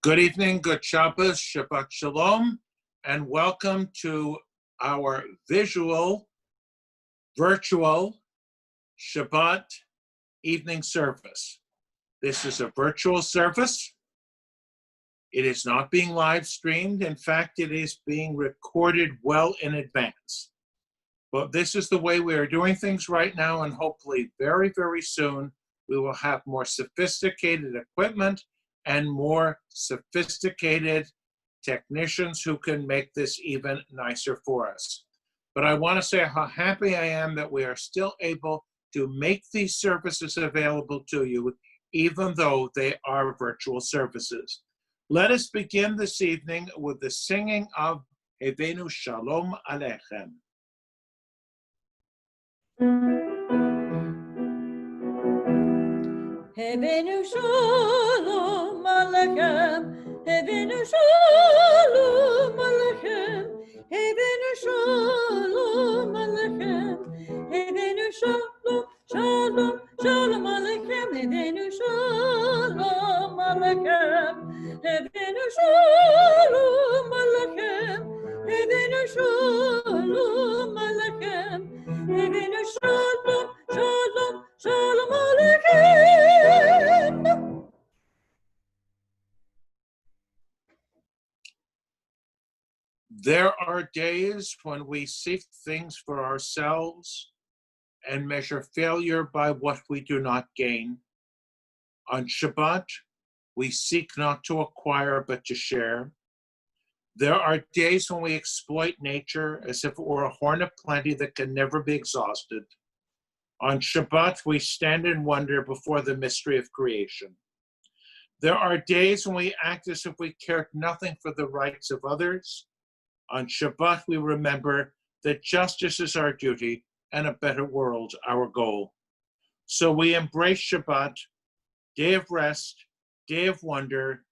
Good evening, good Shabbos, Shabbat Shalom, and welcome to our virtual Shabbat evening service. This is a virtual service. It is not being live streamed. In fact, it is being recorded well in advance. But this is the way we are doing things right now, and hopefully very, very soon we will have more sophisticated equipment and more sophisticated technicians who can make this even nicer for us. But I want to say how happy I am that we are still able to make these services available to you, even though they are virtual services. Let us begin this evening with the singing of Hevenu Shalom Aleichem. Hevenu Shalom Aleichem, Hevenu Shalom Aleichem, Hevenu Shalom Aleichem, Hevenu Shalom, Shalom, Shalom Aleichem, Hevenu Shalom Aleichem, Hevenu Shalom Aleichem, Hevenu Shalom Aleichem, Hevenu Shalom, Shalom, Shalom Aleichem. There are days when we seek things for ourselves and measure failure by what we do not gain. On Shabbat, we seek not to acquire but to share. There are days when we exploit nature as if it were a horn of plenty that can never be exhausted. On Shabbat, we stand in wonder before the mystery of creation. There are days when we act as if we cared nothing for the rights of others. On Shabbat, we remember that justice is our duty and a better world our goal. So we embrace Shabbat, day of rest, day of wonder,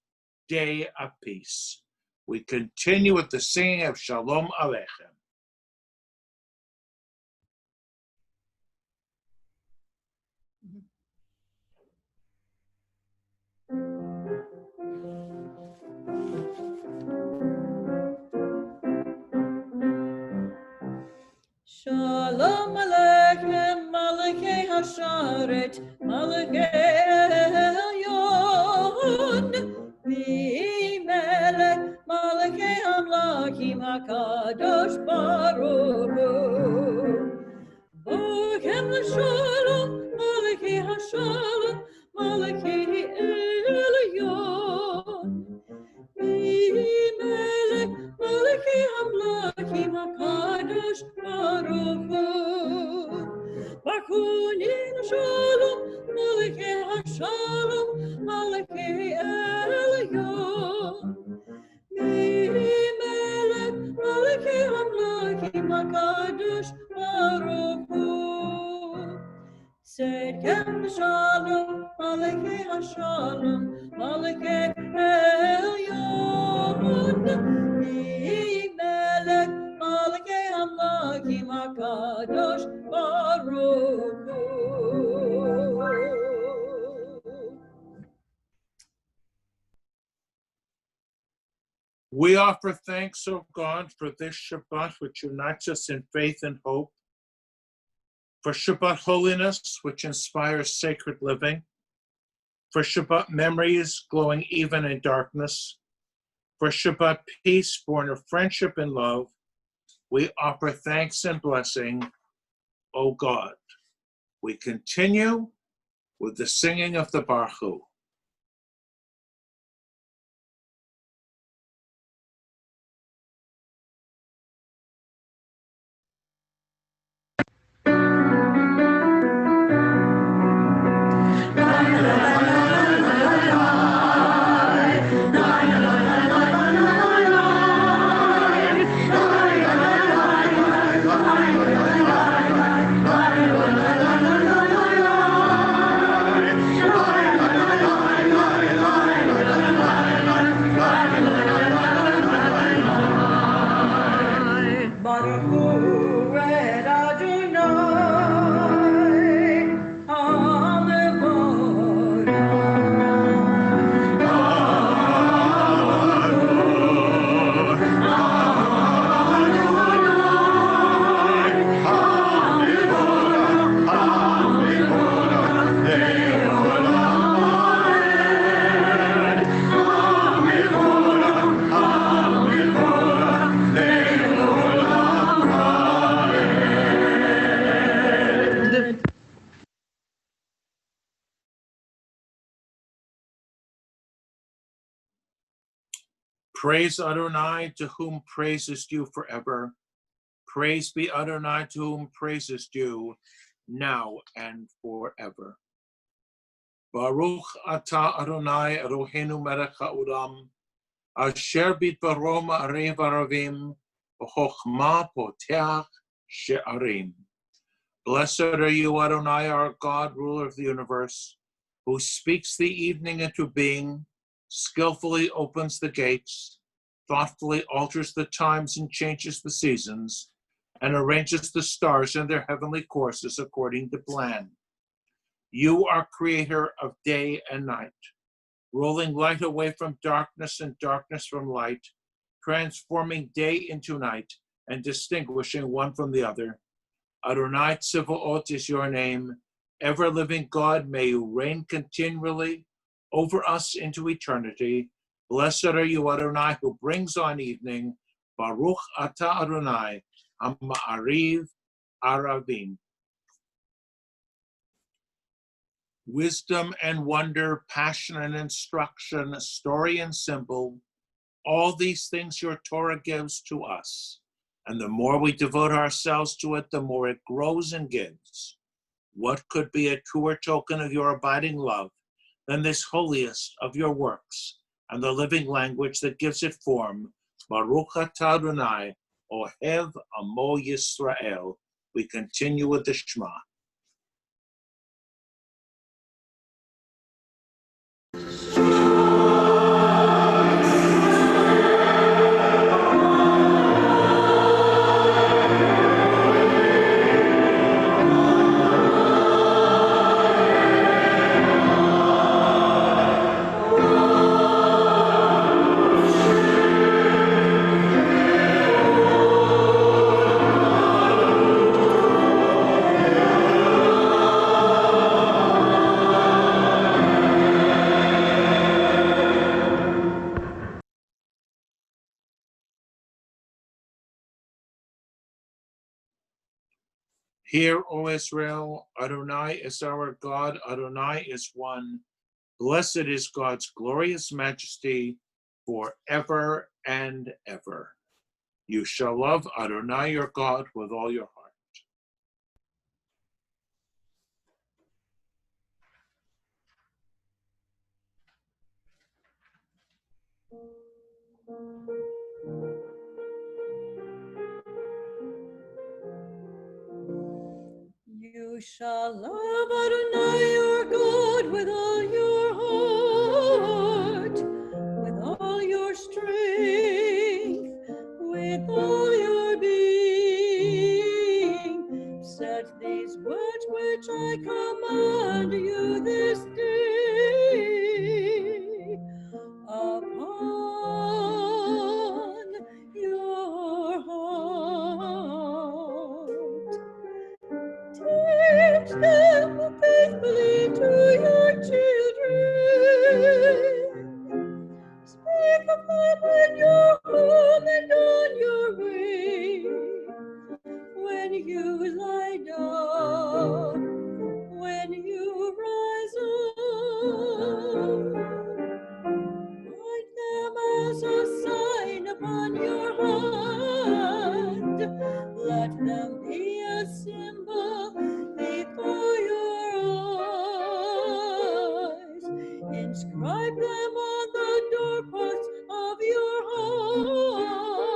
day of peace. We continue with the singing of Shalom Aleichem. Shalom Aleichem, Malachei Hasharet, Malachei Elyon, V'melech, Malachei Hamlakim HaKadosh Baruch Hu. Bochem l'shalom, Malachei Hashalom, Malachei Elyon, V'melech, Malachei Hamlakim HaKadosh Baruch Hu. Bakunin Shalom, Malachei Hashalom, Malachei Elyon, V'melech, Malachei Hamlakim HaKadosh Baruch Hu. Tzedkem Shalom, Malachei Hashalom, Malachei Elyon, V'melech, Malachei Hamlakim HaKadosh Baruch Hu. We offer thanks, O God, for this Shabbat which unites us in faith and hope, for Shabbat holiness which inspires sacred living, for Shabbat memories glowing even in darkness, for Shabbat peace born of friendship and love. We offer thanks and blessing, O God. We continue with the singing of the Baruch Hu. La Praise Adonai, to whom praise is due forever. Praise be Adonai, to whom praise is due, now and forever. Baruch atah Adonai Eloheinu melech haolam, asher bidbaro ma'arev aravim, v'chochma poteach she'arim. Blessed are you, Adonai, our God, ruler of the universe, who speaks the evening into being, skillfully opens the gates, thoughtfully alters the times and changes the seasons, and arranges the stars in their heavenly courses according to plan. You are creator of day and night, rolling light away from darkness and darkness from light, transforming day into night and distinguishing one from the other. Adonai Tzivaot is your name. Ever-living God, may you reign continually over us into eternity. Blessed are you, Adonai, who brings on evening. Baruch atah Adonai, Ha'ma'ariv Aravim. Wisdom and wonder, passion and instruction, story and symbol, all these things your Torah gives to us. And the more we devote ourselves to it, the more it grows and gives. What could be a truer token of your abiding love than this holiest of your works and the living language that gives it form? Baruch atah Adonai, Ohev Amo Yisrael. We continue with the Shema. Hear, O Israel, Adonai is our God, Adonai is one. Blessed is God's glorious majesty forever and ever. You shall love Adonai your God with all your heart. You shall love Adonai your God with all your heart, with all your strength, with all your being. Set these words which I command you this day upon your heart. Teach them faithfully to your children. Speak of them in your home and on your way. When you lie down, when you rise up, write them as a sign upon your hand. Let them be a symbol before your eyes. Inscribe them on the doorposts of your house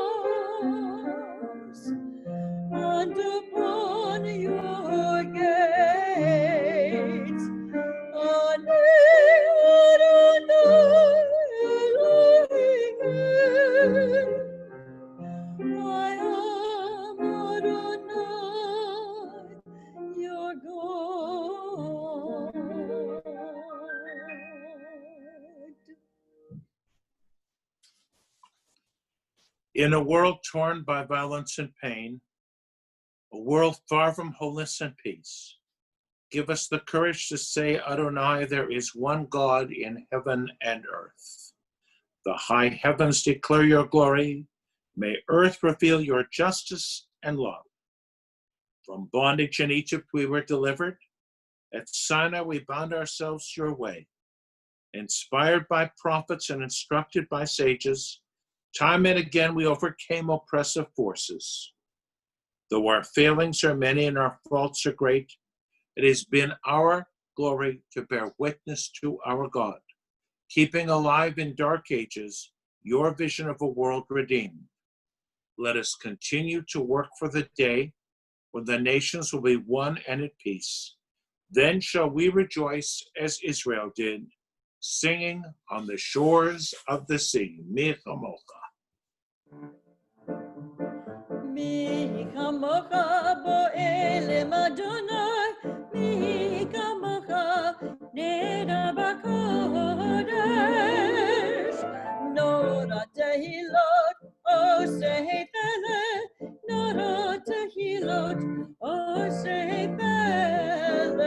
and upon your gates. I am Adonai, your God. In a world torn by violence and pain, a world far from wholeness and peace, give us the courage to say, Adonai, there is one God in heaven and earth. The high heavens declare your glory. May earth reveal your justice and love. From bondage in Egypt we were delivered. At Sinai we bound ourselves your way. Inspired by prophets and instructed by sages, Time and again we overcame oppressive forces. Though our failings are many and our faults are great, it has been our glory to bear witness to our God, keeping alive in dark ages your vision of a world redeemed. Let us continue to work for the day when the nations will be one and at peace. Then shall we rejoice as Israel did, singing on the shores of the sea. Mi-sheberach. Mi kamocha bo'elim Adonai, mi kamocha neda b'kodesh. Nora tehilot osei peled, nora tehilot osei peled.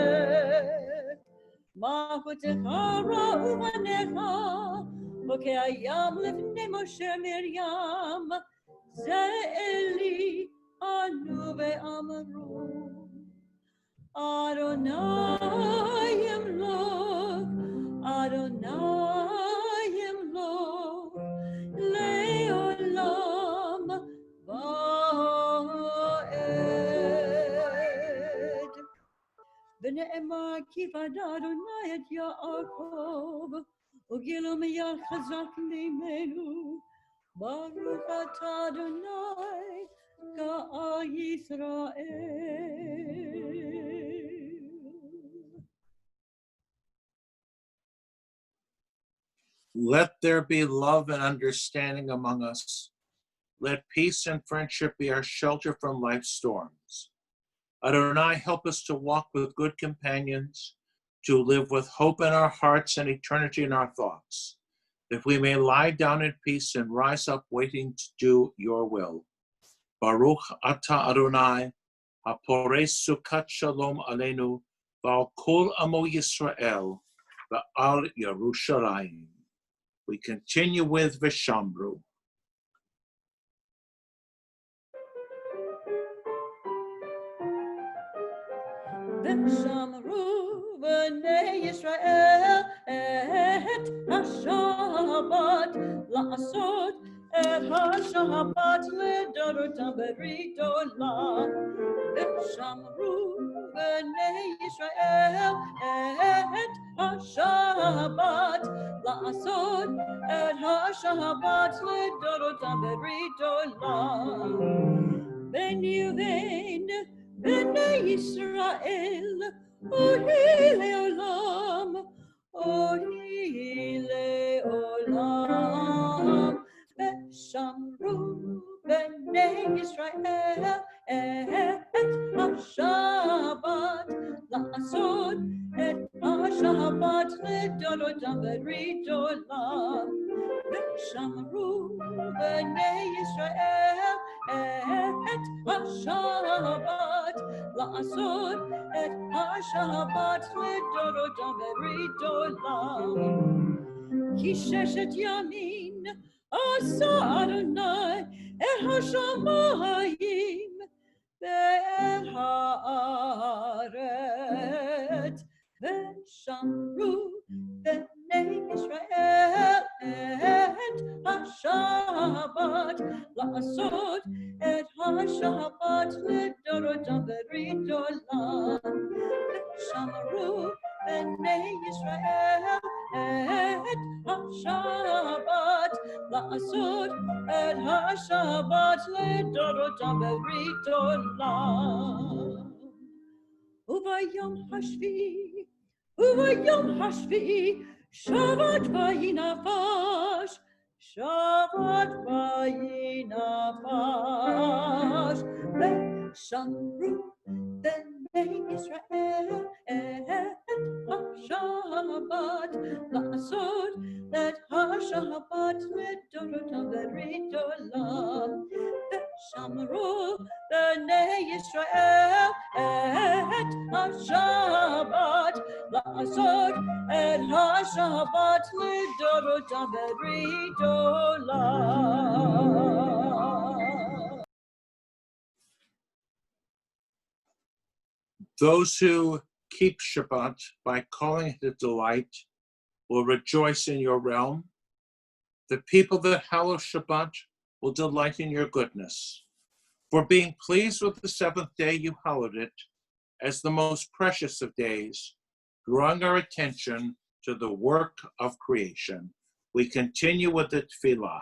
Mahutecha ra'uvanecha, v'ke'ayam lifnei Moshe Miriam, Ze Eli anu ve'amru, Adonai yimloch, Adonai yimloch, le'olam va'ed. V'ne'emar ki v'ad Adonai et Yaakov, u'gilu miyad chazak mimenu, Baruch atah Adonai Ga'al Yisrael. Let there be love and understanding among us. Let peace and friendship be our shelter from life's storms. Adonai, help us to walk with good companions, to live with hope in our hearts and eternity in our thoughts, that we may lie down in peace and rise up waiting to do your will. Baruch atah Adonai, hapores sukat shalom aleinu, v'al kol amo Yisrael, v'al Yerushalayim. We continue with Vishamru. V'shamru b'nei Yisrael et ha-Shabbat la'asot et ha-Shabbat le'dorotam berit olam. V'shamru b'nei Yisrael et ha-Shabbat la'asot et ha-Shabbat le'dorotam berit olam. Ben Yuvain Bnei Yisrael, Ohi le'olam, Ohi le'olam. V'shamru bnei Yisrael et ha-Shabbat la'asot et ha-Shabbat le'dorotam berit olam. V'shamru bnei Yisrael et ha-Shabbat la'asot et ha-Shabbat le'dorotam berit olam. Ki sheshet yamin asa Adonai et ha-shamayim ve'et ha'aretz. V'shamru bnei Yisrael et ha-Shabbat la'asot et ha-Shabbat le'dorotam berit olam. V'shamru bnei Yisrael et ha-Shabbat la'asot et ha-Shabbat le'dorotam berit olam. Ubayom hashvi'i, Shabbat vayinafash, Shabbat vayinafash. V'shamru bnei Yisrael et ha-Shabbat la'asot et ha-Shabbat le'dorotam berit olam. V'shamru bnei Yisrael et ha-Shabbat la'asot et ha-Shabbat le'dorotam berit olam. Those who keep Shabbat by calling it a delight will rejoice in your realm. The people that hallow Shabbat will delight in your goodness. For being pleased with the seventh day, you hallowed it as the most precious of days, drawing our attention to the work of creation. We continue with the tefillah.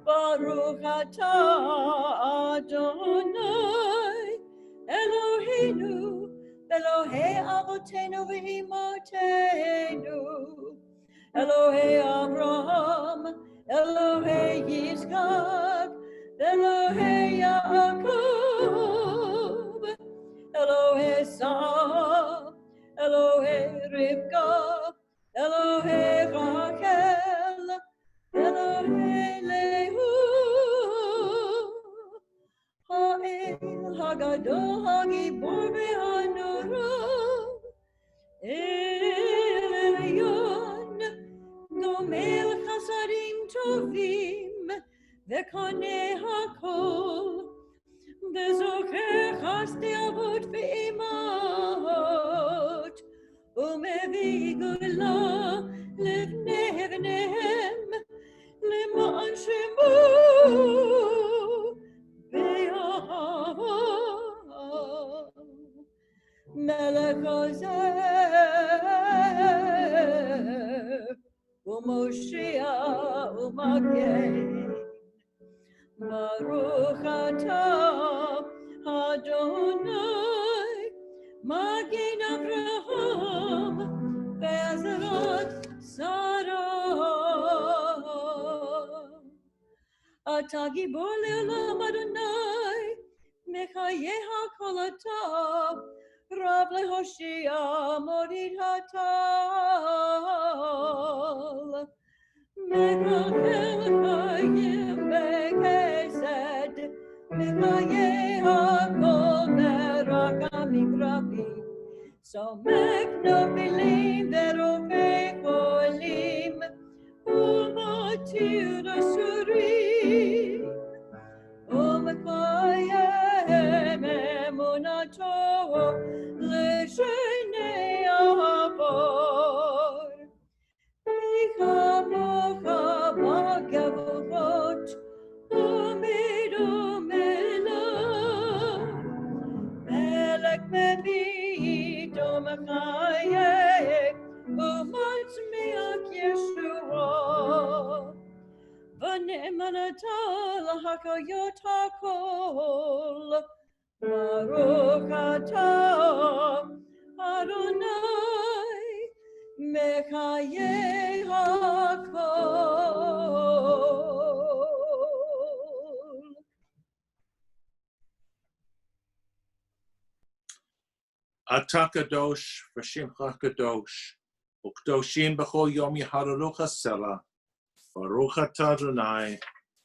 Baruch atah Adonai Eloheinu Elohei Avotenu v'Imotenu Elohei Avraham Elohei Yitzchak Elohei Yaakov Elohei Sarah Elohei Rivka Elohei Rachel Elohei Lehu Ha'el Hagadol Hagibor ve'Hanora El Elyon Gomel Chasadim Tovim Ve'Koneh HaKol Ve'Zocher Chasdei Avot ve'Imot Umevi Gula Livnei V'nehem L'ma'an Shemo Ve'Yahava Melech Hazeh U'Moshiach U'Magen Baruch atah Adonai Magen Avraham Ve'Azrat Sarah Atah Gibor Le'olam Adonai Mechayeh HaKol atah Rav leHoshia Morid Hatal Mechachel Chayim Be'Chesed Mechayeh HaKol Merachamim Rabim Somech Nofilim Ve'Rofei Cholim U'Matir Asurim U'Mekayem Emunato L'Shenei Avor Michamocha B'Gevurot Umid U'Melach Melech Mevit U'Mechayek U'Matzmiach Yeshua V'ne'emanata l'hakayot hakol Baruch atah Adonai Mechayeh hakol. Atah kadosh v'shimcha kadosh u'kadoshim b'chol yom yiharelucha sela Baruch atah Adonai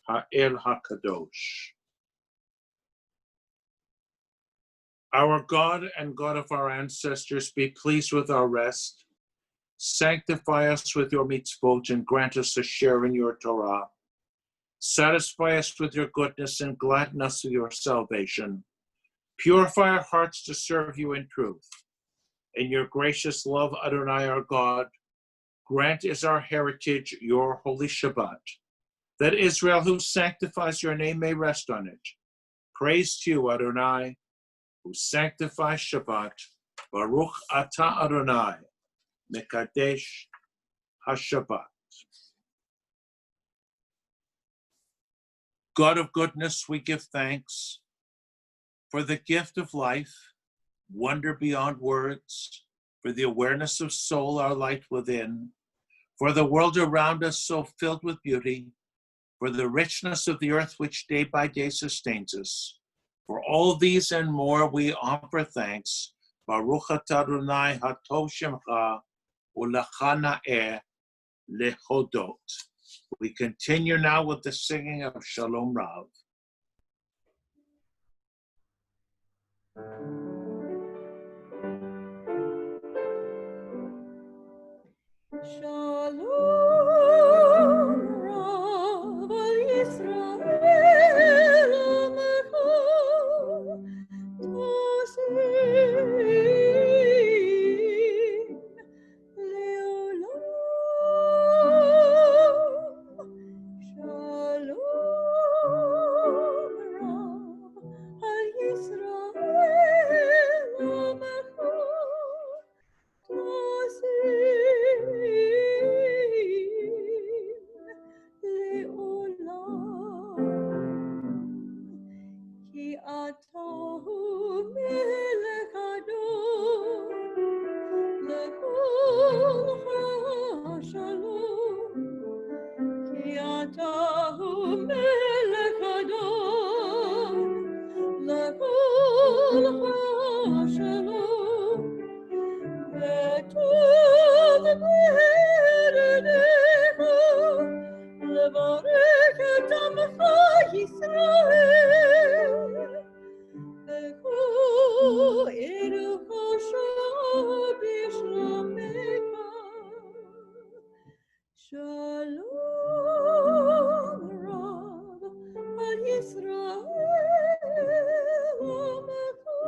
ha'el hakadosh. Our God and God of our ancestors, be pleased with our rest. Sanctify us with your mitzvot and grant us a share in your Torah. Satisfy us with your goodness and gladden us with your salvation. Purify our hearts to serve you in truth. In your gracious love, Adonai our God, grant as our heritage your holy Shabbat, that Israel who sanctifies your name may rest on it. Praise to you, Adonai, who sanctifies Shabbat. Baruch atah Adonai, Mekadesh HaShabbat. God of goodness, we give thanks for the gift of life, wonder beyond words, for the awareness of soul, our light within, for the world around us so filled with beauty, for the richness of the earth which day by day sustains us. For all these and more we offer thanks. Baruch atah Adonai hatov shemcha u'lecha na'eh lehodot. We continue now with the singing of Shalom Rav. Shalom Rav al Yisrael Amecha Tosim Leolam. Shalom Rav al Yisrael Amecha Ki atahu melech adon lechol hashalom. Ki atahu melech adon lechol hashalom. V'tov b'erenecha levarech et amcha Yisrael. V'cho erucha b'shlomecha. Shalom Rav al Yisrael Amecha.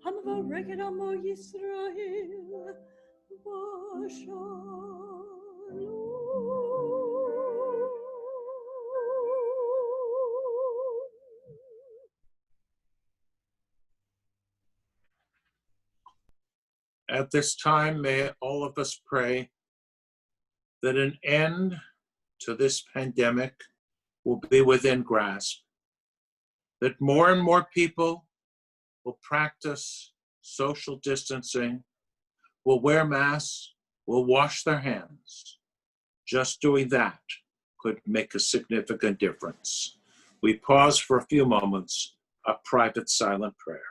Hamavareked Amo Yisrael Vashalom. At this time, may all of us pray that an end to this pandemic will be within grasp, that more and more people will practice social distancing, will wear masks, will wash their hands. Just doing that could make a significant difference. We pause for a few moments, a private silent prayer.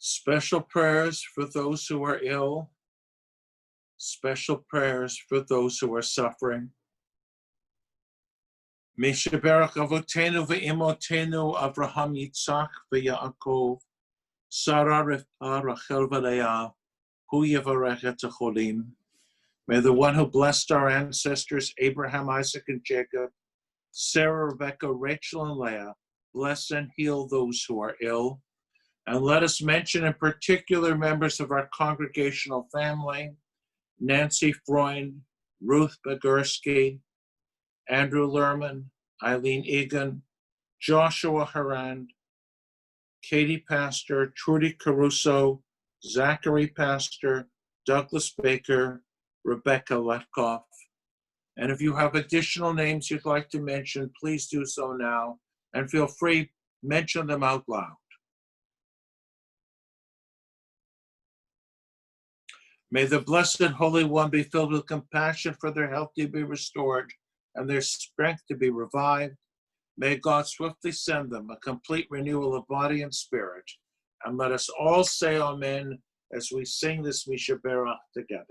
Special prayers for those who are ill. Special prayers for those who are suffering. Mi-sheberach avotenu ve'imotenu Avraham, Yitzhak ve'Yaakov, Sarah, Rivka, Rachel ve'Leah, hu yevarech et hacholim. May the one who blessed our ancestors, Abraham, Isaac, and Jacob, Sarah, Rebecca, Rachel, and Leah, bless and heal those who are ill. And let us mention in particular members of our congregational family, Nancy Freund, Ruth Bagursky, Andrew Lerman, Eileen Egan, Joshua Harand, Katie Pastor, Trudy Caruso, Zachary Pastor, Douglas Baker, Rebecca Letkoff. And if you have additional names you'd like to mention, please do so now, and feel free, mention them out loud. May the Blessed Holy One be filled with compassion for their health to be restored and their strength to be revived. May God swiftly send them a complete renewal of body and spirit. And let us all say amen as we sing this Mi-sheberach together.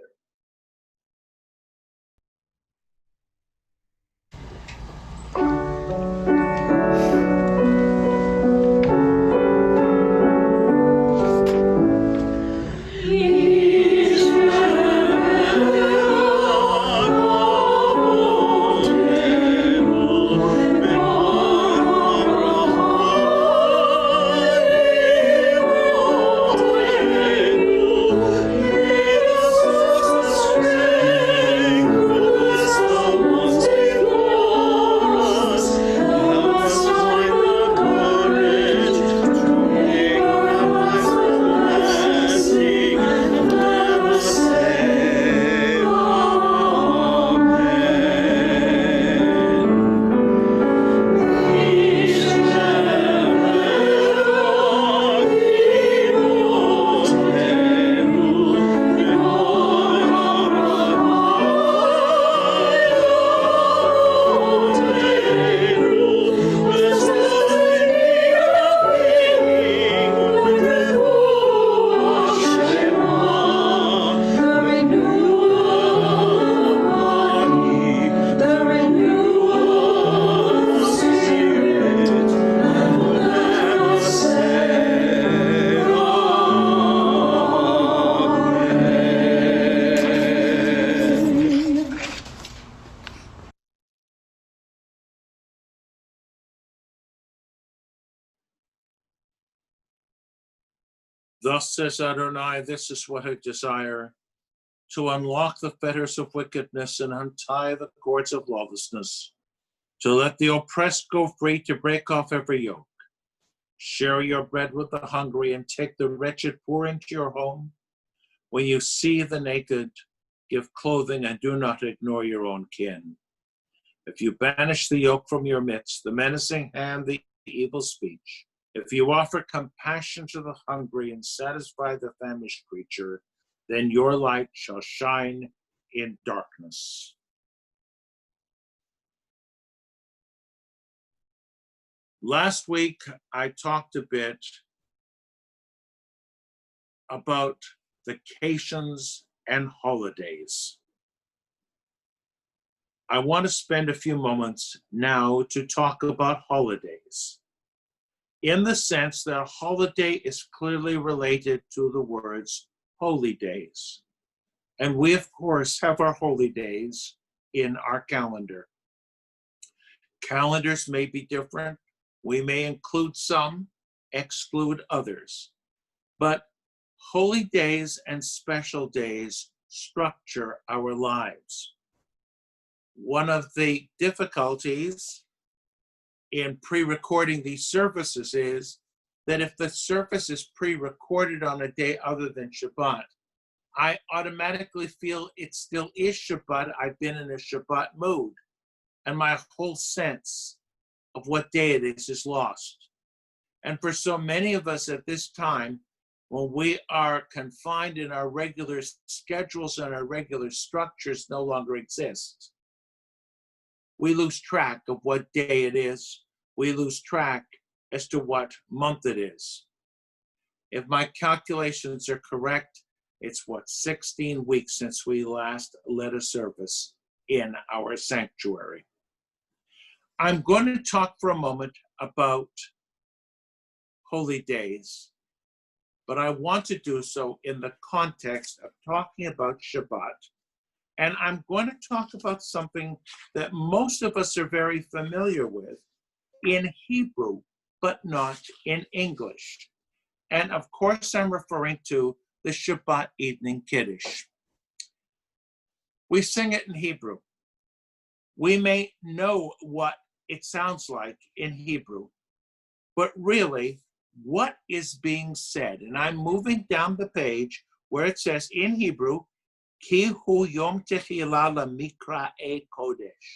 Thus says Adonai, this is what I desire, to unlock the fetters of wickedness and untie the cords of lawlessness, to let the oppressed go free, to break off every yoke. Share your bread with the hungry and take the wretched poor into your home. When you see the naked, give clothing and do not ignore your own kin. If you banish the yoke from your midst, the menacing hand, the evil speech, if you offer compassion to the hungry and satisfy the famished creature, then your light shall shine in darkness. Last week, I talked a bit about vacations and holidays. I want to spend a few moments now to talk about holidays, in the sense that a holiday is clearly related to the words holy days. And we, of course, have our holy days in our calendar. Calendars may be different. We may include some, exclude others. But holy days and special days structure our lives. One of the difficulties in pre-recording these services is that if the service is pre-recorded on a day other than Shabbat, I automatically feel it still is Shabbat. I've been in a Shabbat mood, and my whole sense of what day it is lost. And for so many of us at this time, when we are confined in our regular schedules and our regular structures no longer exist, we lose track of what day it is. We lose track as to what month it is. If my calculations are correct, it's 16 weeks since we last led a service in our sanctuary. I'm going to talk for a moment about holy days, but I want to do so in the context of talking about Shabbat. And I'm going to talk about something that most of us are very familiar with in Hebrew, but not in English. And of course, I'm referring to the Shabbat evening Kiddush. We sing it in Hebrew. We may know what it sounds like in Hebrew, but really, what is being said? And I'm moving down the page where it says in Hebrew, Ki hu yom tehillah lamikra'e kodesh.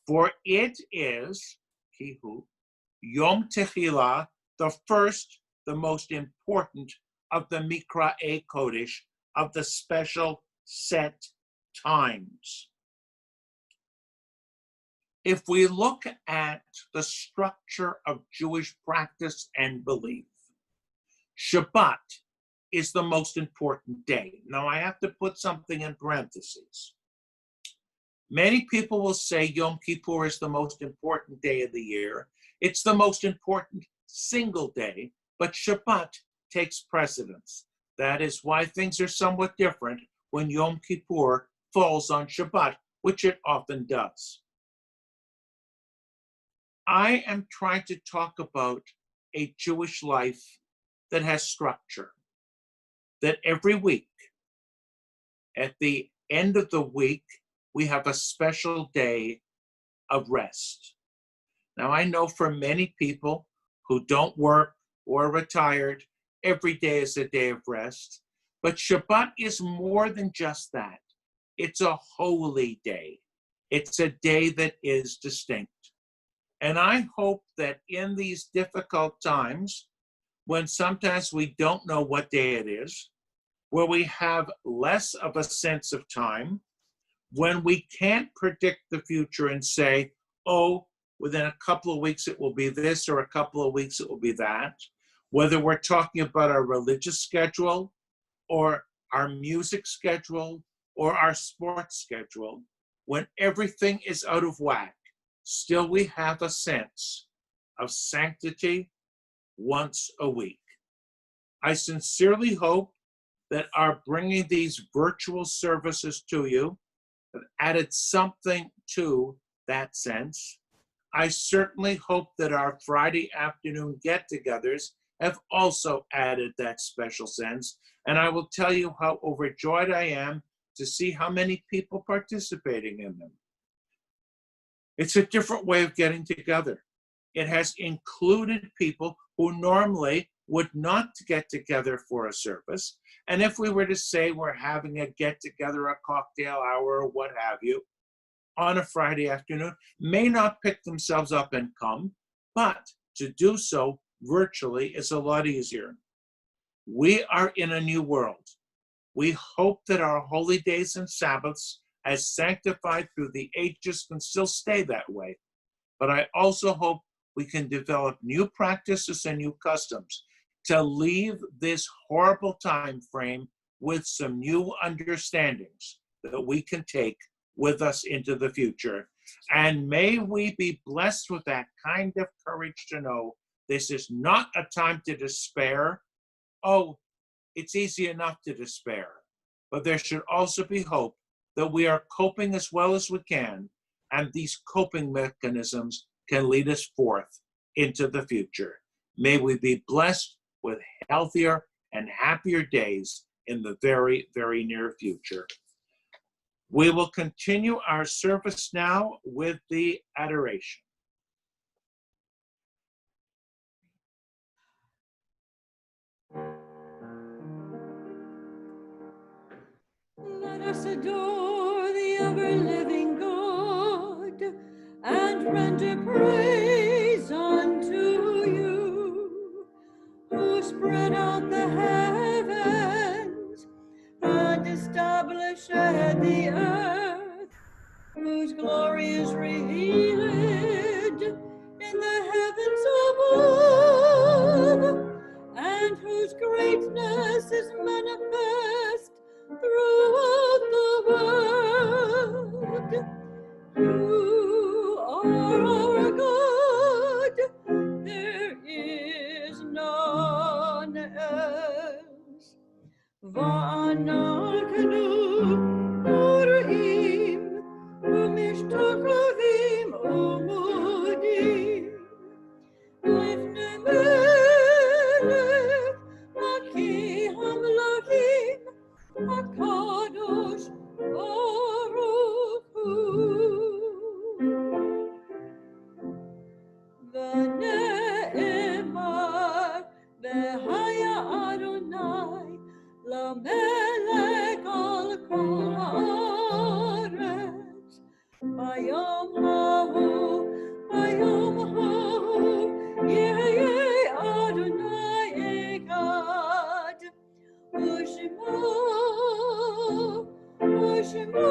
For it is, Ki hu, Yom Tehillah, the first, the most important of the Mikra'e Kodesh, of the special set times. If we look at the structure of Jewish practice and belief, Shabbat is the most important day. Now, I have to put something in parentheses. Many people will say Yom Kippur is the most important day of the year. It's the most important single day, but Shabbat takes precedence. That is why things are somewhat different when Yom Kippur falls on Shabbat, which it often does. I am trying to talk about a Jewish life that has structure, that every week, at the end of the week, we have a special day of rest. Now, I know for many people who don't work or are retired, every day is a day of rest. But Shabbat is more than just that. It's a holy day. It's a day that is distinct. And I hope that in these difficult times, when sometimes we don't know what day it is, where we have less of a sense of time, when we can't predict the future and say, oh, within a couple of weeks it will be this, or a couple of weeks it will be that, whether we're talking about our religious schedule, or our music schedule, or our sports schedule, when everything is out of whack, still we have a sense of sanctity once a week. I sincerely hope that our bringing these virtual services to you have added something to that sense. I certainly hope that our Friday afternoon get-togethers have also added that special sense. And I will tell you how overjoyed I am to see how many people participating in them. It's a different way of getting together. It has included people who normally would not get together for a service. And if we were to say we're having a get-together, a cocktail hour, or what have you, on a Friday afternoon, may not pick themselves up and come, but to do so virtually is a lot easier. We are in a new world. We hope that our holy days and Sabbaths, as sanctified through the ages, can still stay that way. But I also hope we can develop new practices and new customs to leave this horrible time frame with some new understandings that we can take with us into the future. And may we be blessed with that kind of courage to know this is not a time to despair. Oh, it's easy enough to despair. But there should also be hope that we are coping as well as we can, and these coping mechanisms can lead us forth into the future. May we be blessed with healthier and happier days in the very, very near future. We will continue our service now with the adoration. Let us adore the ever-living God and render praise unto you, who spread out the heavens and established the earth, whose glory is revealed in the heavens above and and whose greatness is manifest throughout the world. You are our God, there is none else. Va'anachnu Or'im u'mishtochavim u'modim Lifnei melech Makei hamlachim HaKadosh Baruch Hu. V'ne'emar v'haya Adonai Lamelech al kol haaretz Bayom hahu Yehyeh Adonai Echad U'shemo Echad.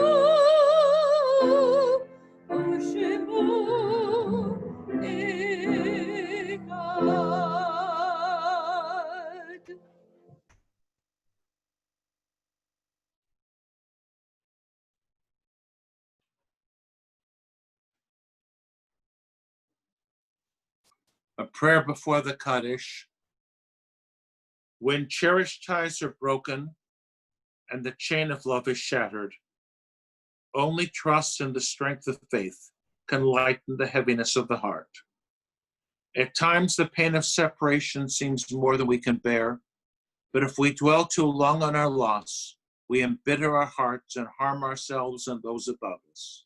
A prayer before the Kaddish. When cherished ties are broken and the chain of love is shattered, only trust in the strength of faith can lighten the heaviness of the heart. At times, the pain of separation seems more than we can bear, but if we dwell too long on our loss, we embitter our hearts and harm ourselves and those above us.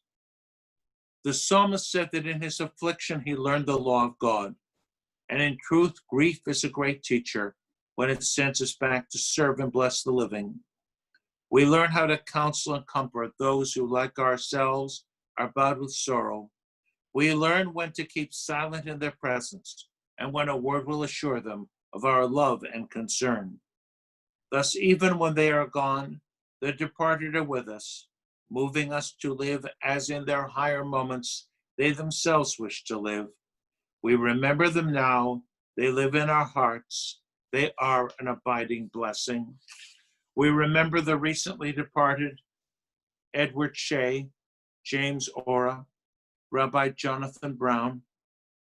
The psalmist said that in his affliction he learned the law of God, and in truth, grief is a great teacher when it sends us back to serve and bless the living. We learn how to counsel and comfort those who, like ourselves, are bowed with sorrow. We learn when to keep silent in their presence and when a word will assure them of our love and concern. Thus, even when they are gone, the departed are with us, moving us to live as in their higher moments they themselves wish to live. We remember them now, they live in our hearts, they are an abiding blessing. We remember the recently departed Edward Shea, James Ora, Rabbi Jonathan Brown,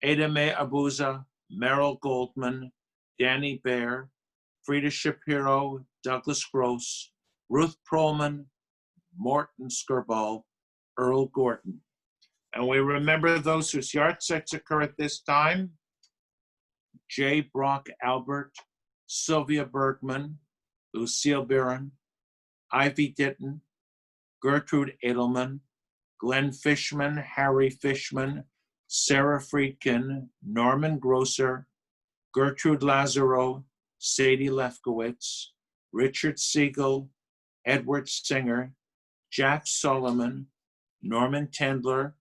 Ada Mae Abuza, Merrill Goldman, Danny Baer, Frida Shapiro, Douglas Gross, Ruth Perlman, Morton Skirball, Earl Gordon. And we remember those whose yahrzeits occur at this time: J. Brock Albert, Sylvia Bergman, Lucille Biron, Ivy Ditton, Gertrude Edelman, Glenn Fishman, Harry Fishman, Sarah Friedkin, Norman Grosser, Gertrude Lazaro, Sadie Lefkowitz, Richard Siegel, Edward Singer, Jack Solomon, Norman Tendler,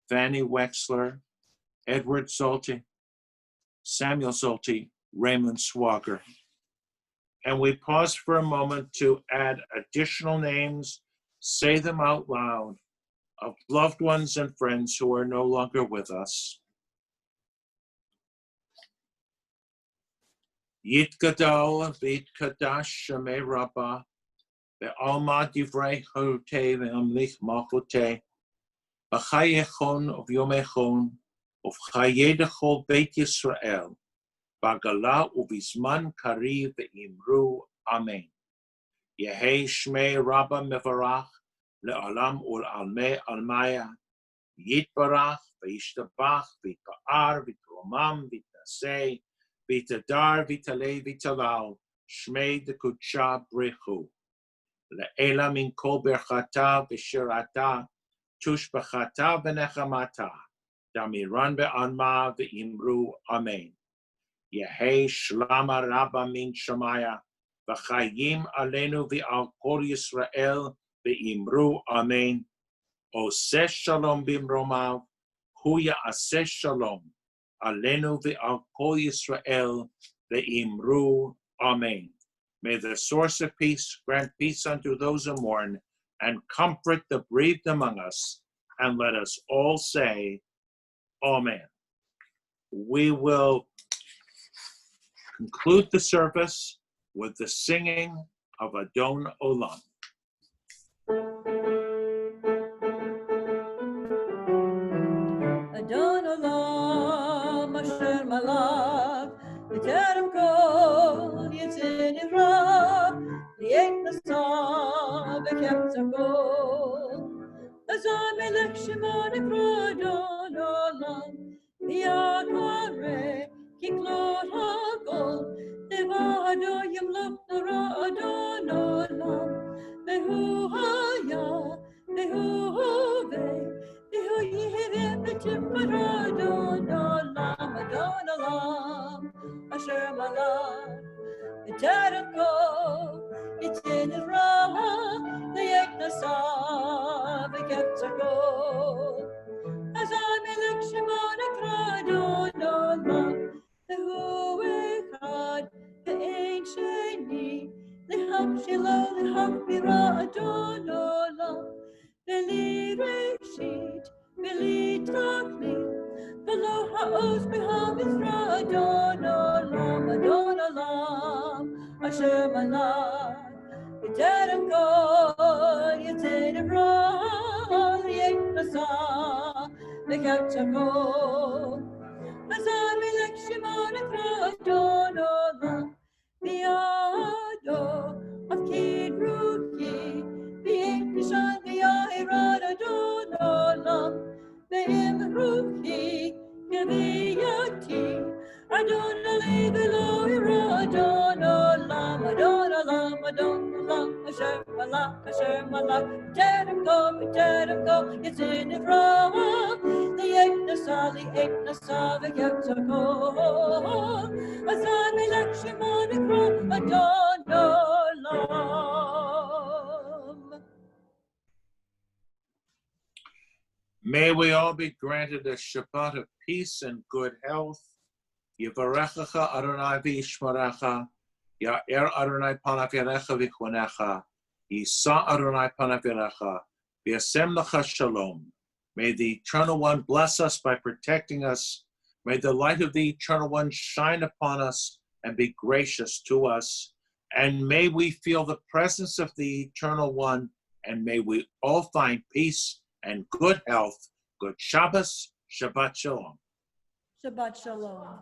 Fanny Wexler, Edward Zulte, Samuel Zulte, Raymond Swager. And we pause for a moment to add additional names, say them out loud, of loved ones and friends who are no longer with us. Yitgadal v'yitkadash Shemei Rabbah ve'alma divrei charutei ve'amlich malchutei b'chai echon u'vyom echon u'v'chayei dechol Beit Yisrael b'gala u'vizman kariv ve'imru Amen. Yehei Shmei Rabbah mevarach le'olam ul'almei almaya yitbarach ve'yishtabach v'yitpa'ar v'yitromam v'yitnasei v'yitadar v'yitalei v'yitalal Shmei dekudsha brechu le'ela min kol berchata v'shirata tushbachata v'nechamata damiran be'anma v'imru Amen. Yehei shlama rabba min shamaya v'chayim alenu v'al kol Yisrael v'imru Amen. Oseh shalom bimromav hu ya'aseh shalom alenu v'al kol Yisrael v'imru Amen. May the source of peace grant peace unto those who mourn and comfort the bereaved among us. And let us all say, Amen. We will conclude the service with the singing of Adon Olam. Adon Olam asher malach v'terem kol yitzin ivra li'et nasa v'kepta kol Azam melech shemon Adon Olam v'yakare kiklot hakol levado yamlach nara Adon Olam vehu haya vehu hoveh vehu yeheveh Adon Olam, asher malach, v'terem kol yitzin ivra li'et nasa v'kepta kol Azam melech shemon Adon Olam vehu echad ve'ein sheni l'hamshilo l'hachbira Adon Olam v'li reshit v'li tachlit v'lo ha'oz b'hamizra Adon Olam asher malach v'terem kol yitzin ivra li'et nasa v'kepta kol Azam melech shemon Adon Olam v'yado afkid ruchi v'yet nishan v'ya'irad Adon Olam ve'im ruchi keviyati Adon Ali v'lo ira Adon Olam asher malach v'terem kol yitzin ivra li'et nasa v'kepta kol Azam melech shemon Adon Olam. May we all be granted a Shabbat of peace and good health. Yivarechecha Adonai v'yishmerecha. Ya'er Adonai panav elecha v'chunecha. Yisa Adonai panav elecha. V'yasem lecha shalom. May the Eternal One bless us by protecting us. May the light of the Eternal One shine upon us and be gracious to us. And may we feel the presence of the Eternal One, and may we all find peace and good health. Good Shabbos, Shabbat Shalom. Shabbat Shalom.